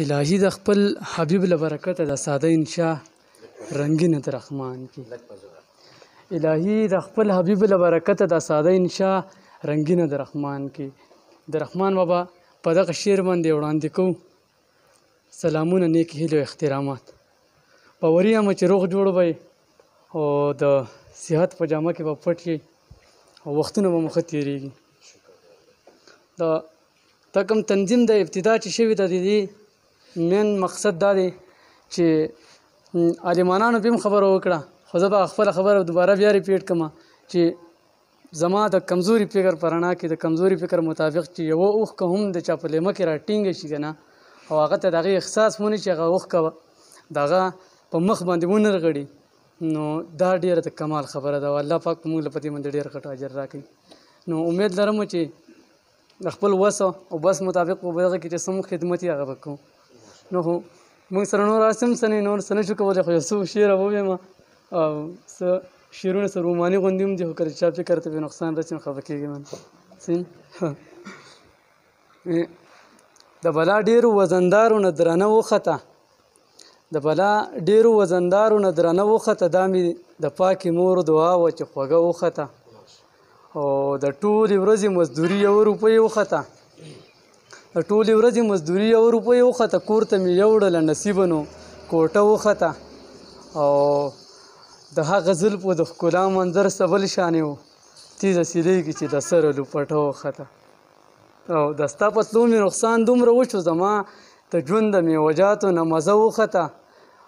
الهي د خپل حبیب له برکته د ساده انشاء رنگینه د رحمان کې الهي د خپل حبیب له برکته د ساده انشاء رنگینه د رحمان کې د رحمان بابا په دغه شعر باندې وړاندې کوو سلامونه نیک هیلې او احترامات باوري یم چې روغ جوړ به او د صحت په جامه کې به پټ یې او وختونه به مو ښه تېرېږي دا کوم تنظیم د ابتدا چې شوي ده د دې مین مقصد دا دی چې عالمانانو به هم خبره وکړه خو زه به خپله خبره دوباره بیا ریپیټ کړم چې زما د کمزوري فکر په رڼا کې د کمزوري فکر مطابق چې یوه اوښکه هم د چا په لیمه کې راټینګه شي که نه او هغه ته د هغې احساس ونه شي هغه اوښکه د هغه په مخ باندې ونرغړي نو دا ډېره د کمال خبره ده او الله پاک په موږ له په دې باندې ډېر غټ اجر راکوي نو امید لرم چې د خپل وس او بس مطابق په دغه کې چې څه مو خدمت یې هغه به کوو نو خو موږ سره نور هسې هم څه نه نور څه نه شو کولی خو یو څه شعر ووایم او څه شعرونه څه روماني غوندې هم دي خو کله چا فکر ته بې نقصان رسي نو خفه کېږي د بلا ډېرو وزندارو نه درنه وخته د بلا ډېرو وزندارو نه درنه وخته دا مې د پاکې مور دعا وه چې خوږه وخته او د ټولې ورځې مزدوري یو روپۍ وخته د ټولې ورځې مزدوري یو روپۍ وخته کور ته مې یوړله نصیبه نو کوټه وخته او د هغه زلفو د ښکلا منظر سبل شانې و تیزه سیلیږي چې د سره لوپټه وخته او د ستا په تلو مې رخصان دومره وشو زما د ژوند د میوجاتو نه مزه وخته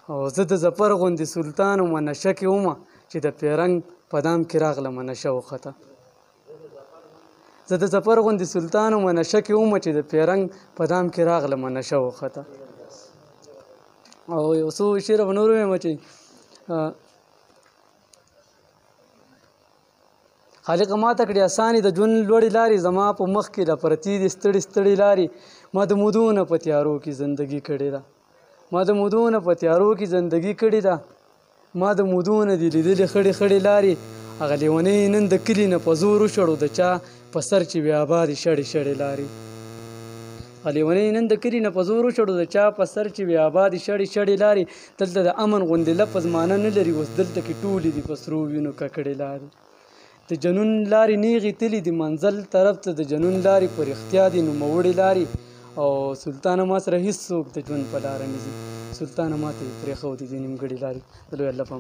او زه د ظفر غوندې سلطان ومه نشه کې ومه چې د پیرنګ په دام کې راغلمه نشه وخته زه د ظفر غوندې سلطان ومه نشه کې ومه چې د پیرنګ په دام کې راغلمه نشه وخته او یو څو شعر به نور ووایم چې خالق ماته کړي اساني د ژوند لوړې لارې زما په مخ کې د پرتې دي ستړې ستړې لارې ما د مودونه په تیارو کې زندګي کړې ده ما د مودونه په تیارو کې زندګي کړې ده ما د مودونه دي لیدلې خړې خړې لارې هغه لیونۍ نن د کلي نه په زور وشړو د چا په سر چې بې آبادې شړې شړې لارې هغه لیونۍ نن د کلي نه په زور وشړو د چا په سر چې بې آبادې شړې شړې لارې دلته د امن غوندې لفظ معنی نه لري اوس دلته کې ټولې دي په سرو وینو ککړې لارې د جنون لارې نیغې تلي د منزل طرف ته د جنون لارې په رښتیا دي نوموړې لارې او سلطانه ما سره هېڅ څوک د ژوند په لاره نه ځي سلطانه ما ته یې پرېښودې دي نیمګړې لارې د لوی الله په